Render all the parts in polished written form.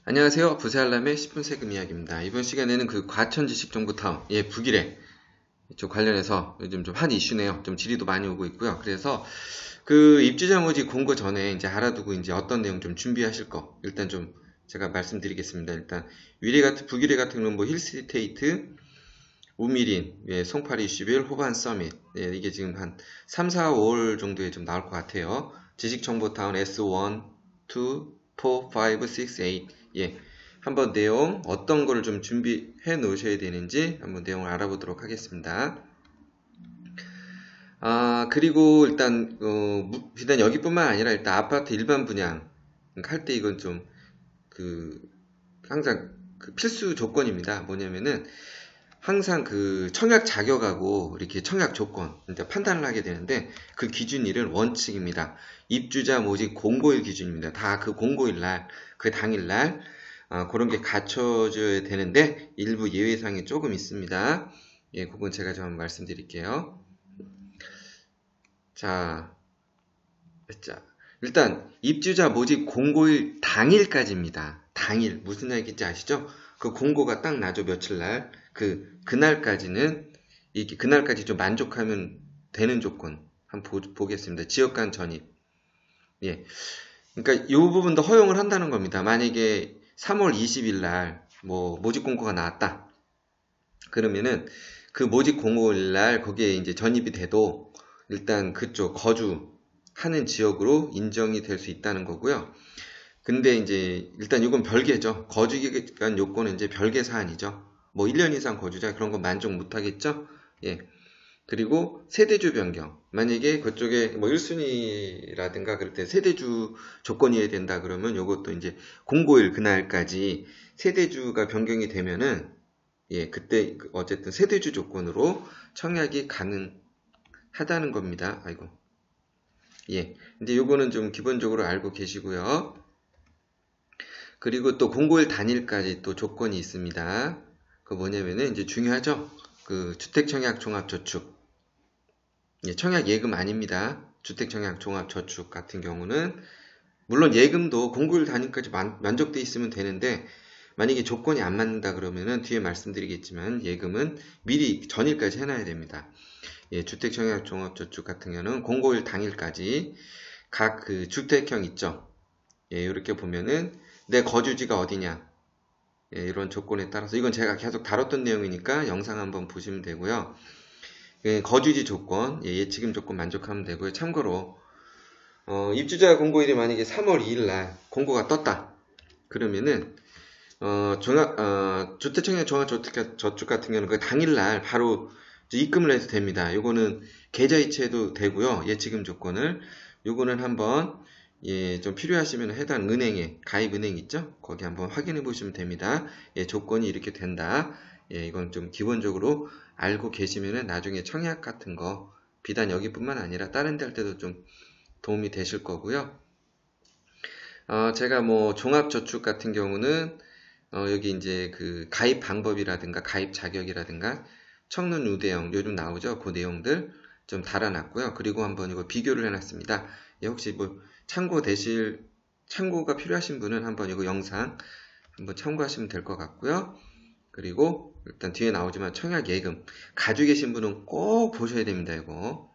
안녕하세요. 부세알람의 10분 세금 이야기입니다. 이번 시간에는 그 과천지식정보타운, 북일에 좀 관련해서 요즘 좀 한 이슈네요. 좀 질의도 많이 오고 있고요. 그래서 그 입주자 모집 공고 전에 이제 알아두고 이제 어떤 내용 좀 준비하실 거 일단 좀 제가 말씀드리겠습니다. 일단 북일에 같은 경우는 뭐 힐스테이트, 우미린, 송파리 이슈빌, 호반 서밋, 이게 지금 한 3, 4, 5월 정도에 좀 나올 것 같아요. 지식정보타운 S1, 2, 4, 5, 6, 8. 한번 내용 어떤 거를 좀 준비해 놓으셔야 되는지 한번 내용을 알아보도록 하겠습니다. 그리고 일단 비단 여기뿐만 아니라 일단 아파트 일반 분양 할 때 이건 좀 항상 필수 조건입니다. 뭐냐면은 항상 그 청약 자격하고 이렇게 청약 조건 이제 판단을 하게 되는데 그 기준일은 원칙입니다. 입주자 모집 공고일 기준입니다. 다 그 공고일 날, 그 당일 날 그런 게 갖춰져야 되는데 일부 예외사항이 조금 있습니다. 그건 제가 좀 말씀드릴게요. 자, 일단 입주자 모집 공고일 당일까지입니다. 당일 무슨 얘기인지 아시죠? 그 공고가 딱 나죠. 며칠 날. 그날까지는 이렇게 그날까지 좀 만족하면 되는 조건 한번 보겠습니다. 지역 간 전입. 그러니까 이 부분도 허용을 한다는 겁니다. 만약에 3월 20일 날 뭐 모집 공고가 나왔다. 그러면은 그 모집 공고일 날 거기에 이제 전입이 돼도 일단 그쪽 거주하는 지역으로 인정이 될 수 있다는 거고요. 근데 이제 일단 이건 별개죠. 거주기간 요건은 이제 별개 사안이죠. 뭐 1년 이상 거주자 그런 거 만족 못 하겠죠? 그리고 세대주 변경. 만약에 그쪽에 뭐 1순위라든가 그럴 때 세대주 조건이어야 된다 그러면 요것도 이제 공고일 그날까지 세대주가 변경이 되면은 그때 어쨌든 세대주 조건으로 청약이 가능하다는 겁니다. 아이고. 이제 요거는 좀 기본적으로 알고 계시고요. 그리고 또 공고일 단일까지 또 조건이 있습니다. 그 뭐냐면은 이제 중요하죠. 그 주택청약 종합저축. 청약 예금 아닙니다. 주택청약 종합저축 같은 경우는 물론 예금도 공고일 단위까지 만족돼 있으면 되는데 만약에 조건이 안 맞는다 그러면은 뒤에 말씀드리겠지만 예금은 미리 전일까지 해놔야 됩니다. 주택청약 종합저축 같은 경우는 공고일 당일까지 각 그 주택형 있죠. 이렇게 보면은 내 거주지가 어디냐 이런 조건에 따라서 이건 제가 계속 다뤘던 내용이니까 영상 한번 보시면 되고요. 거주지 조건, 예치금 조건 만족하면 되고요. 참고로 입주자 공고일이 만약에 3월 2일 날 공고가 떴다. 그러면은 주택청약 종합저축 같은 경우는 그 당일날 바로 입금을 해도 됩니다. 요거는 계좌 이체도 되고요. 예치금 조건을 요거는 한번 좀 필요하시면 해당 은행에 가입 은행 있죠? 거기 한번 확인해 보시면 됩니다. 조건이 이렇게 된다. 이건 좀 기본적으로 알고 계시면은 나중에 청약 같은 거 비단 여기뿐만 아니라 다른 데 할 때도 좀 도움이 되실 거고요. 제가 뭐 종합저축 같은 경우는 여기 이제 그 가입 방법이라든가 가입 자격이라든가 청년 우대형 요즘 나오죠. 그 내용들 좀 달아놨고요. 그리고 한번 이거 비교를 해놨습니다. 혹시 뭐 참고가 필요하신 분은 한번 이거 영상 한번 참고하시면 될 것 같고요. 그리고 일단 뒤에 나오지만 청약 예금 가지고 계신 분은 꼭 보셔야 됩니다. 이거.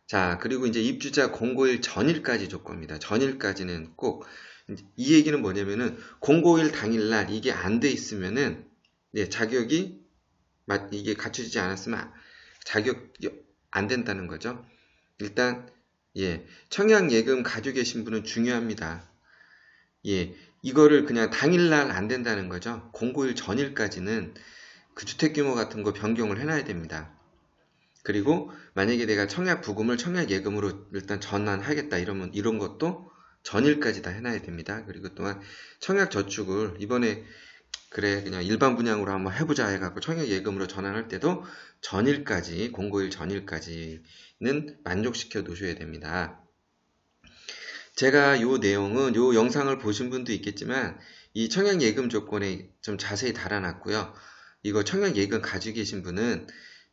자, 그리고 이제 입주자 공고일 전일까지 조건입니다. 전일까지는 꼭 이 얘기는 뭐냐면은 공고일 당일날 이게 안 돼 있으면은 자격이 이게 갖춰지지 않았으면 자격이 안 된다는 거죠. 일단 청약 예금 가지고 계신 분은 중요합니다. 이거를 그냥 당일날 안 된다는 거죠. 공고일 전일까지는 그 주택 규모 같은 거 변경을 해놔야 됩니다. 그리고 만약에 내가 청약 부금을 청약 예금으로 일단 전환하겠다 이러면 이런 것도 전일까지 다 해놔야 됩니다. 그리고 또한 청약 저축을 이번에 그래 그냥 일반 분양으로 한번 해보자 해갖고 청약 예금으로 전환할 때도 전일까지 공고일 전일까지는 만족시켜 놓으셔야 됩니다. 제가 요 내용은 요 영상을 보신 분도 있겠지만 이 청약 예금 조건에 좀 자세히 달아놨고요. 이거 청약 예금 가지고 계신 분은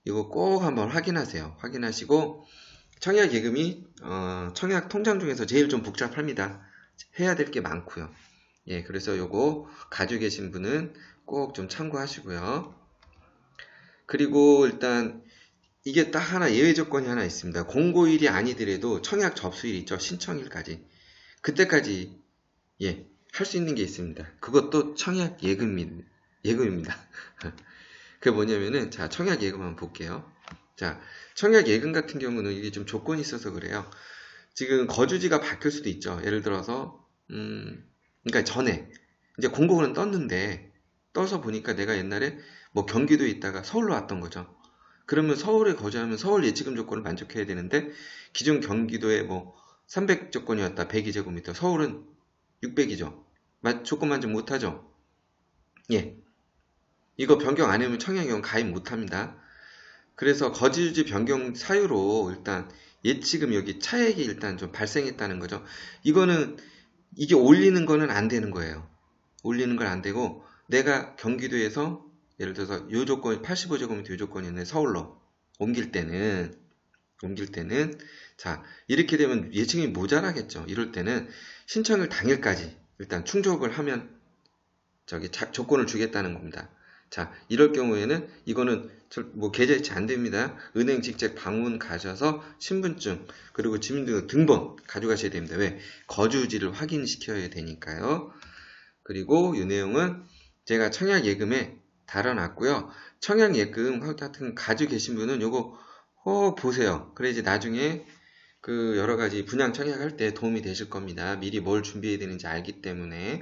이거 꼭 한번 확인하세요. 확인하시고 청약 예금이 청약 통장 중에서 제일 좀 복잡합니다. 해야 될 게 많고요. 예, 그래서 요거 가지고 계신 분은 꼭 좀 참고하시고요. 그리고 일단 이게 딱 하나 예외 조건이 하나 있습니다. 공고일이 아니더라도 청약 접수일 있죠. 신청일까지. 그때까지 예, 할 수 있는 게 있습니다. 그것도 청약 예금입니다. 그게 뭐냐면은 자, 청약 예금 한번 볼게요. 자, 청약 예금 같은 경우는 이게 좀 조건이 있어서 그래요. 지금 거주지가 바뀔 수도 있죠. 예를 들어서 그러니까 전에 이제 공고는 떴는데 떠서 보니까 내가 옛날에 뭐 경기도에 있다가 서울로 왔던 거죠. 그러면 서울에 거주하면 서울 예치금 조건을 만족해야 되는데 기존 경기도에 뭐 300조건이었다. 102제곱미터. 서울은 600이죠. 조건 만족 못하죠. 예. 이거 변경 안 하면 청약이용 가입 못합니다. 그래서 거주지 변경 사유로 일단 예치금 여기 차액이 일단 좀 발생했다는 거죠. 이게 올리는 거는 안 되는 거예요. 올리는 건 안 되고 내가 경기도에서 예를 들어서 요 조건 85제곱미터 요 조건이었는데 서울로 옮길 때는 자, 이렇게 되면 예치금이 모자라겠죠. 이럴 때는 신청일 당일까지 일단 충족을 하면 조건을 주겠다는 겁니다. 자, 이럴 경우에는 이거는 뭐 계좌이체 안 됩니다. 은행 직접 방문 가셔서 신분증 그리고 주민등록 등본 가져가셔야 됩니다. 왜? 거주지를 확인시켜야 되니까요. 그리고 이 내용은 제가 청약 예금에 달아놨고요. 청약 예금 같은 가지고 계신 분은 요거 꼭 보세요. 그래야지 나중에 그 여러 가지 분양 청약할 때 도움이 되실 겁니다. 미리 뭘 준비해야 되는지 알기 때문에.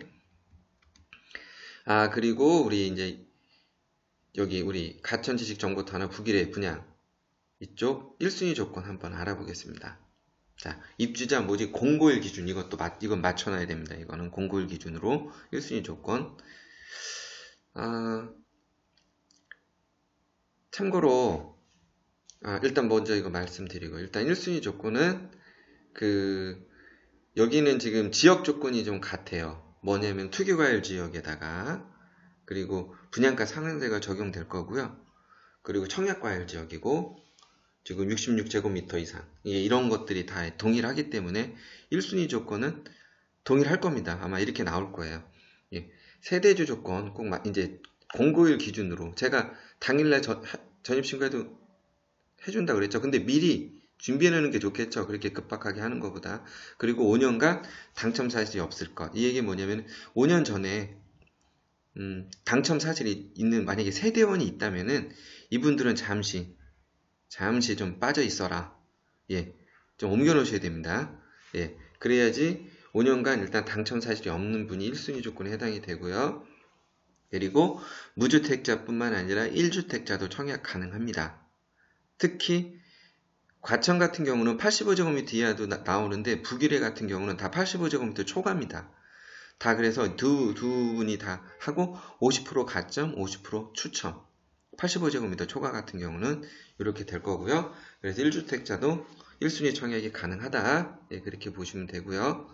아, 그리고 우리 이제 여기 우리 가천지식정보터나 북일의 분양 이쪽 1순위 조건 한번 알아보겠습니다. 자, 입주자 모집 공고일 기준 이건 맞춰놔야 됩니다. 이거는 공고일 기준으로 1순위 조건. 참고로 일단 먼저 이거 말씀드리고 일단 1순위 조건은 여기는 지금 지역 조건이 좀 같아요. 뭐냐면 투기과열 지역에다가 그리고 분양가 상한제가 적용될 거고요. 그리고 청약과열 지역이고 지금 66제곱미터 이상 이런 것들이 다 동일하기 때문에 1순위 조건은 동일할 겁니다. 아마 이렇게 나올 거예요. 예, 세대주 조건 꼭 이제 공고일 기준으로 제가 당일날 전입신고해도 해준다 그랬죠. 근데 미리 준비해놓는 게 좋겠죠. 그렇게 급박하게 하는 것보다. 그리고 5년간 당첨 사실이 없을 것. 이 얘기 뭐냐면 5년 전에 당첨 사실이 있는 만약에 세대원이 있다면은 이분들은 잠시 좀 빠져 있어라. 예, 좀 옮겨 놓으셔야 됩니다. 예, 그래야지 5년간 일단 당첨 사실이 없는 분이 1순위 조건에 해당이 되고요. 그리고 무주택자뿐만 아니라 1주택자도 청약 가능합니다. 특히 과천 같은 경우는 85제곱미터 이하도 나오는데 북일의 같은 경우는 다 85제곱미터 초과입니다. 다 그래서 두 분이 다 하고 50% 가점, 50% 추첨. 85제곱미터 초과 같은 경우는 이렇게 될 거고요. 그래서 1주택자도 1순위 청약이 가능하다. 예, 그렇게 보시면 되고요.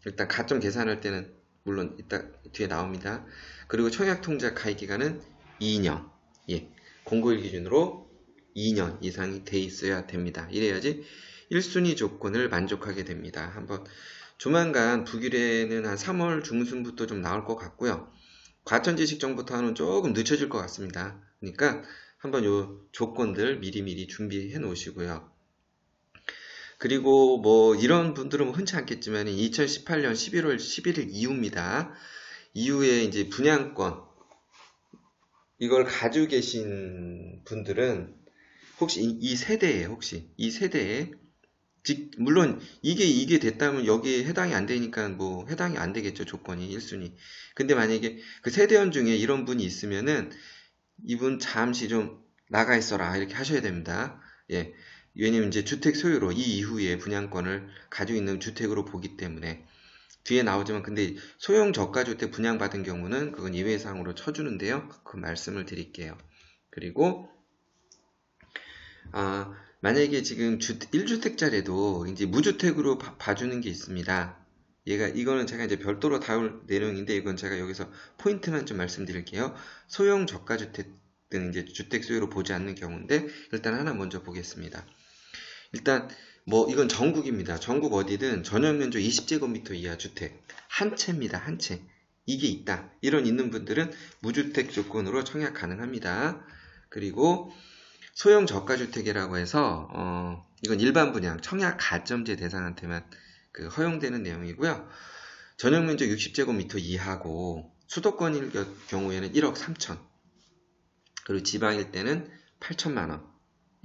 일단 가점 계산할 때는 물론 이따 뒤에 나옵니다. 그리고 청약 통장 가입 기간은 2년. 예, 공고일 기준으로 2년 이상이 돼 있어야 됩니다. 이래야지 1순위 조건을 만족하게 됩니다. 한번 조만간 북일에는 한 3월 중순부터 좀 나올 것 같고요. 과천지식정보터는 조금 늦춰질 것 같습니다. 그러니까 한번 요 조건들 미리미리 준비해 놓으시고요. 그리고 뭐 이런 분들은 흔치 않겠지만 2018년 11월 11일 이후입니다. 이후에 이제 분양권 이걸 가지고 계신 분들은 혹시 이 세대에 물론 이게 됐다면 여기에 해당이 안 되니까 뭐 해당이 안 되겠죠. 조건이 1순위. 근데 만약에 그 세대원 중에 이런 분이 있으면은 이분 잠시 좀 나가 있어라 이렇게 하셔야 됩니다. 예. 왜냐면 이제 주택 소유로 이 이후에 분양권을 가지고 있는 주택으로 보기 때문에 뒤에 나오지만 근데 소형 저가주택 분양받은 경우는 그건 예외사항으로 쳐주는데요. 그 말씀을 드릴게요. 그리고 만약에 지금 1주택자라도 이제 무주택으로 봐주는 게 있습니다. 이거는 제가 이제 별도로 다룰 내용인데 이건 제가 여기서 포인트만 좀 말씀드릴게요. 소형 저가주택 등 이제 주택 소유로 보지 않는 경우인데 일단 하나 먼저 보겠습니다. 일단 뭐 이건 전국입니다. 전국 어디든 전용면적 20제곱미터 이하 주택 한 채입니다. 한 채. 이게 있다. 이런 있는 분들은 무주택 조건으로 청약 가능합니다. 그리고 소형 저가주택이라고 해서 이건 일반 분양 청약 가점제 대상한테만 허용되는 내용이고요. 전용 면적 60제곱미터 이하고 수도권일 경우에는 1억 3천, 그리고 지방일 때는 8천만 원.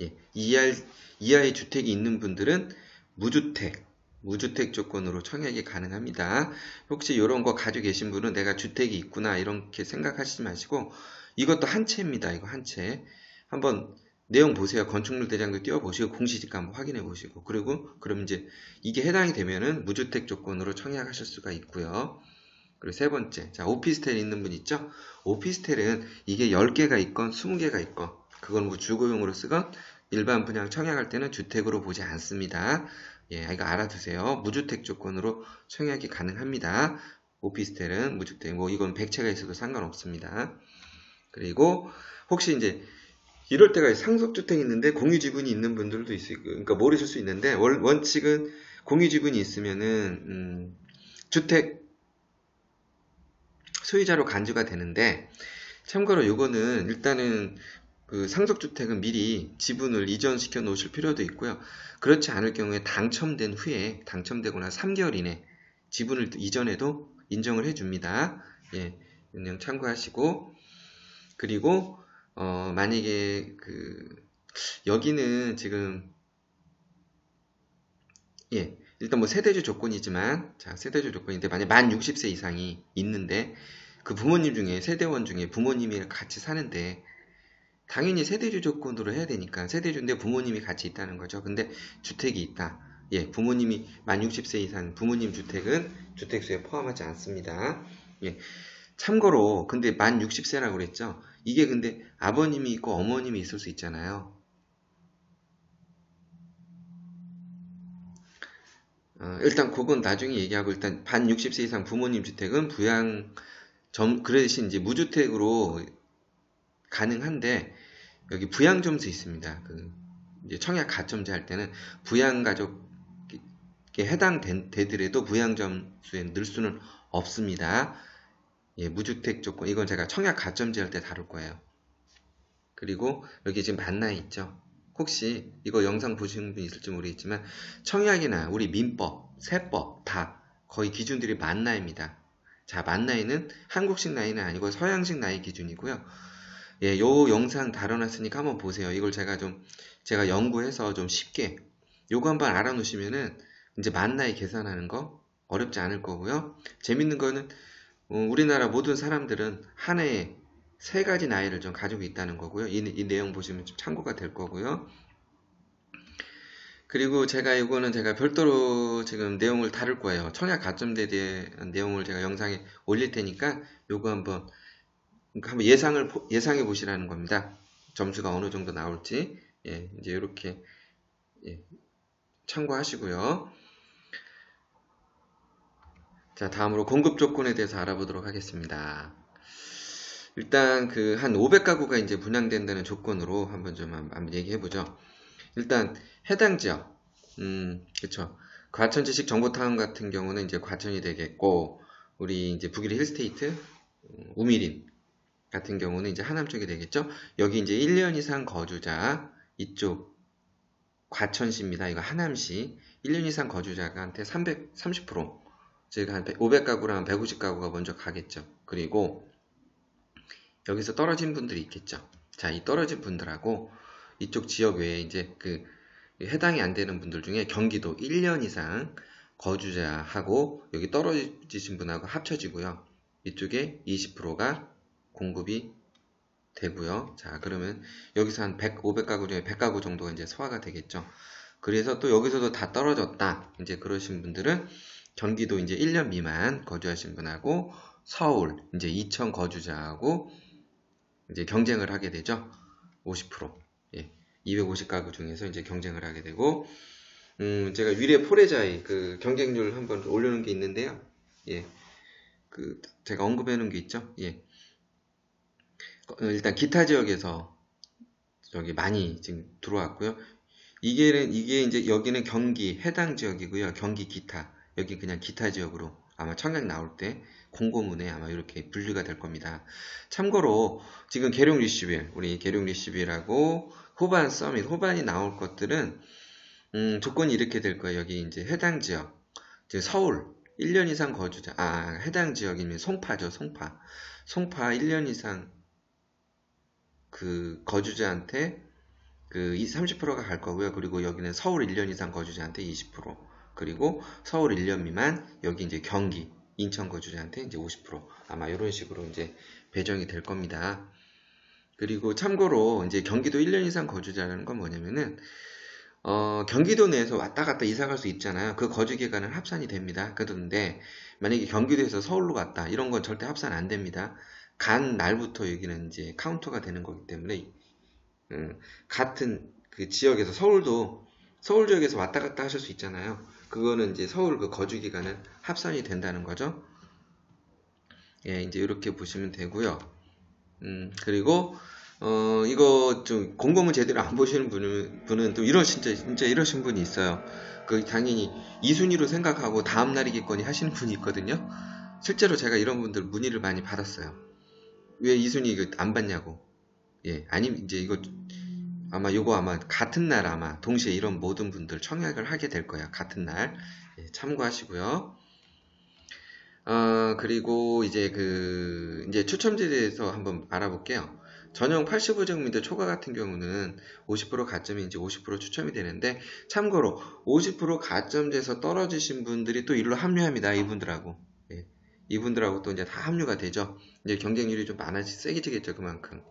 예, 이하의 주택이 있는 분들은 무주택 조건으로 청약이 가능합니다. 혹시 이런 거 가지고 계신 분은 내가 주택이 있구나 이렇게 생각하시지 마시고, 이것도 한 채입니다. 이거 한 채. 한번 내용 보세요. 건축물 대장도 띄워보시고 공시지가 한번 확인해 보시고, 그리고 그럼 이제 이게 해당이 되면은 무주택 조건으로 청약하실 수가 있고요. 그리고 세 번째, 자, 오피스텔 있는 분 있죠? 오피스텔은 이게 10개가 있건 20개가 있건, 그건 뭐 주거용으로 쓰건 일반 분양 청약할 때는 주택으로 보지 않습니다. 예, 이거 알아두세요. 무주택 조건으로 청약이 가능합니다. 오피스텔은 무주택, 뭐 이건 100채가 있어도 상관없습니다. 그리고 혹시 이제 이럴 때가 상속주택이 있는데 공유지분이 있는 분들도 있을, 그러니까 모르실 수 있는데, 원칙은 공유지분이 있으면은 주택 소유자로 간주가 되는데, 참고로 이거는 일단은 그 상속주택은 미리 지분을 이전시켜 놓으실 필요도 있고요. 그렇지 않을 경우에 당첨된 후에, 당첨되고 나서 3개월 이내 지분을 이전해도 인정을 해줍니다. 예, 그냥 참고하시고, 그리고 만약에 여기는 지금, 예, 일단 뭐 세대주 조건이지만, 자, 세대주 조건인데, 만약 만 60세 이상이 있는데, 그 부모님 중에, 세대원 중에 부모님이 같이 사는데, 당연히 세대주 조건으로 해야 되니까, 세대주인데 부모님이 같이 있다는 거죠. 근데 주택이 있다. 예, 부모님이 만 60세 이상 부모님 주택은 주택수에 포함하지 않습니다. 예, 참고로, 근데 만 60세라고 그랬죠? 이게 근데 아버님이 있고 어머님이 있을 수 있잖아요. 일단 그건 나중에 얘기하고, 일단 반 60세 이상 부모님 주택은 그 대신 이제 무주택으로 가능한데, 여기 부양점수 있습니다. 이제 청약 가점제 할 때는 부양가족에 해당되더라도 부양점수에 넣을 수는 없습니다. 예, 무주택 조건, 이건 제가 청약 가점제 할 때 다룰 거예요. 그리고 여기 지금 만나에 있죠. 혹시 이거 영상 보시는 분 있을지 모르겠지만, 청약이나 우리 민법, 세법 다 거의 기준들이 만나입니다. 자, 만나이는 한국식 나이는 아니고 서양식 나이 기준이고요. 예, 요 영상 다뤄놨으니까 한번 보세요. 이걸 제가 연구해서 좀 쉽게 요거 한번 알아놓으시면은 이제 만 나이 계산하는 거 어렵지 않을 거고요. 재밌는 거는 우리나라 모든 사람들은 한 해에 3가지 나이를 좀 가지고 있다는 거고요. 이 내용 보시면 좀 참고가 될 거고요. 그리고 이거는 제가 별도로 지금 내용을 다룰 거예요. 청약 가점제에 대한 내용을 제가 영상에 올릴 테니까 요거 한번 예상해 보시라는 겁니다. 점수가 어느 정도 나올지. 예, 이제 이렇게 참고하시고요. 자, 다음으로 공급 조건에 대해서 알아보도록 하겠습니다. 일단 한 500가구가 이제 분양된다는 조건으로 한번 얘기해보죠. 일단 해당 지역, 그쵸. 과천지식 정보타운 같은 경우는 이제 과천이 되겠고, 우리 이제 북일의 힐스테이트, 우미린 같은 경우는 이제 하남 쪽이 되겠죠. 여기 이제 1년 이상 거주자, 이쪽 과천시입니다. 이거 하남시. 1년 이상 거주자한테 30%, 즉 한 500가구랑 150가구가 먼저 가겠죠. 그리고 여기서 떨어진 분들이 있겠죠. 자, 이 떨어진 분들하고 이쪽 지역 외에 이제 해당이 안 되는 분들 중에 경기도 1년 이상 거주자하고 여기 떨어지신 분하고 합쳐지고요. 이쪽에 20%가 공급이 되고요. 자, 그러면 여기서 한 500가구 중에 100가구 정도가 이제 소화가 되겠죠. 그래서 또 여기서도 다 떨어졌다, 이제 그러신 분들은 경기도 이제 1년 미만 거주하신 분하고 서울 이제 2천 거주자하고 이제 경쟁을 하게 되죠. 50%. 예. 250가구 중에서 이제 경쟁을 하게 되고, 제가 위례 포레자의 경쟁률 한번 올려놓은 게 있는데요. 예. 제가 언급해 놓은 게 있죠. 예. 일단 기타 지역에서 많이 지금 들어왔고요. 이게 이제 여기는 경기 해당 지역이고요. 경기 기타. 여기 그냥 기타 지역으로 아마 청약 나올 때 공고문에 아마 이렇게 분류가 될 겁니다. 참고로 지금 계룡 리시빌, 우리 계룡 리시빌하고 호반 서밋, 호반이 나올 것들은 조건이 이렇게 될 거예요. 여기 이제 해당 지역, 즉 서울 1년 이상 거주자, 해당 지역이면 송파죠, 송파. 송파 1년 이상 그 거주자한테 그 30%가 갈 거고요. 그리고 여기는 서울 1년 이상 거주자한테 20%, 그리고 서울 1년 미만, 여기 이제 경기, 인천 거주자한테 이제 50%, 아마 이런 식으로 이제 배정이 될 겁니다. 그리고 참고로 이제 경기도 1년 이상 거주자라는 건 뭐냐면은 경기도 내에서 왔다 갔다 이사 갈 수 있잖아요. 그 거주 기간은 합산이 됩니다. 그런데 만약에 경기도에서 서울로 갔다, 이런 건 절대 합산 안 됩니다. 간 날부터 여기는 이제 카운터가 되는 거기 때문에 같은 그 지역에서 서울 지역에서 왔다 갔다 하실 수 있잖아요. 그거는 이제 서울 그 거주 기간은 합산이 된다는 거죠. 예, 이제 이렇게 보시면 되고요. 그리고 이거 좀 공고문 제대로 안 보시는 분은 또 진짜 이러신 분이 있어요. 그 당연히 2순위로 생각하고 다음 날이겠거니 하시는 분이 있거든요. 실제로 제가 이런 분들 문의를 많이 받았어요. 왜 2순위 이거 안 받냐고. 예, 아니면 이제 이거 아마 같은 날 아마 동시에 이런 모든 분들 청약을 하게 될 거예요. 같은 날. 예, 참고하시고요. 그리고 이제 이제 추첨제에 대해서 한번 알아볼게요. 전용 85제곱미터 초과 같은 경우는 50% 가점이 이제 50% 추첨이 되는데, 참고로 50% 가점제에서 떨어지신 분들이 또 일로 합류합니다. 이분들하고. 예, 이분들하고 또 이제 다 합류가 되죠. 이제 경쟁률이 좀 세지겠죠, 그만큼.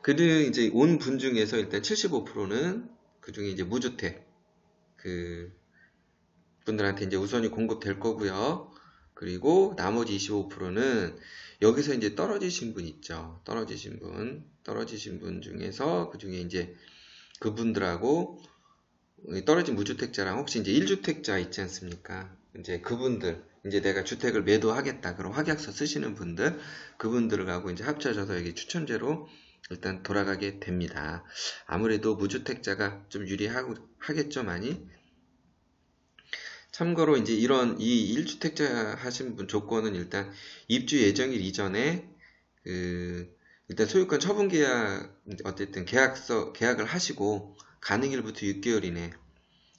그리고 이제 온 분 중에서 일단 75%는 그 중에 이제 무주택 분들한테 이제 우선이 공급될 거고요. 그리고 나머지 25%는 여기서 이제 떨어지신 분 있죠. 떨어지신 분 중에서 그 중에 이제 그분들하고 떨어진 무주택자랑 혹시 이제 1주택자 있지 않습니까? 이제 그분들, 이제 내가 주택을 매도하겠다, 그럼 확약서 쓰시는 분들, 그분들하고 이제 합쳐져서 여기 추첨제로 일단 돌아가게 됩니다. 아무래도 무주택자가 좀 유리하겠죠, 많이. 참고로 이제 이 1주택자 하신 분 조건은 일단 입주 예정일 이전에 일단 소유권 처분 계약, 어쨌든 계약을 하시고 가능일부터 6개월 이내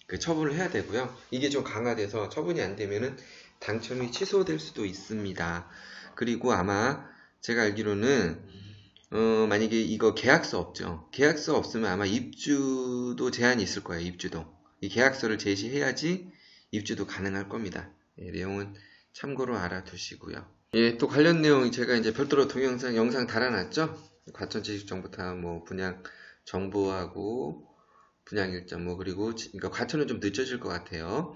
그 처분을 해야 되고요. 이게 좀 강화돼서 처분이 안 되면은 당첨이 취소될 수도 있습니다. 그리고 아마 제가 알기로는 만약에 이거 계약서 없죠. 계약서 없으면 아마 입주도 제한이 있을 거예요. 입주도. 이 계약서를 제시해야지 입주도 가능할 겁니다. 예, 내용은 참고로 알아두시고요. 예, 또 관련 내용 제가 이제 별도로 동영상, 영상 달아놨죠? 과천 지식정보타 뭐 분양 정보하고 분양 일정 그리고 그러니까 과천은 좀 늦어질 것 같아요.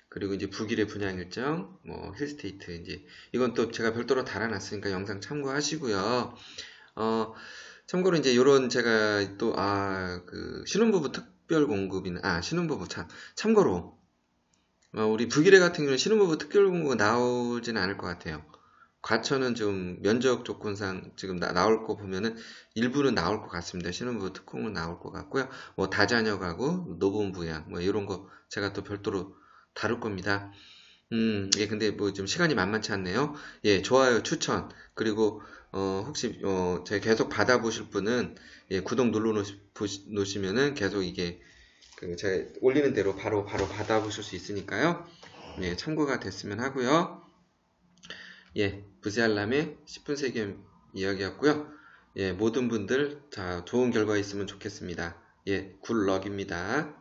그리고 이제 북일의 분양 일정, 힐스테이트 이제 이건 또 제가 별도로 달아놨으니까 영상 참고하시고요. 참고로 이제 요런 제가 또 신혼부부 특별 공급이나 신혼부부 참고로 우리 북일의 같은 경우는 신혼부부 특별 공고가 나오지는 않을 것 같아요. 과천은 좀 면적 조건상 지금 나올 거 보면은 일부는 나올 것 같습니다. 신혼부부 특공은 나올 것 같고요. 다자녀 가구, 노부부 부양 이런 거 제가 또 별도로 다룰 겁니다. 예, 근데 좀 시간이 만만치 않네요. 예, 좋아요, 추천, 그리고 혹시 제가 계속 받아보실 분은 예, 구독 눌러 놓으시면은 계속 이게 제가 올리는 대로 바로 받아보실 수 있으니까요. 예, 참고가 됐으면 하고요. 예, 부세알람의 10분 세겜 이야기였고요. 예, 모든 분들 좋은 결과 있으면 좋겠습니다. 예, 굿럭입니다.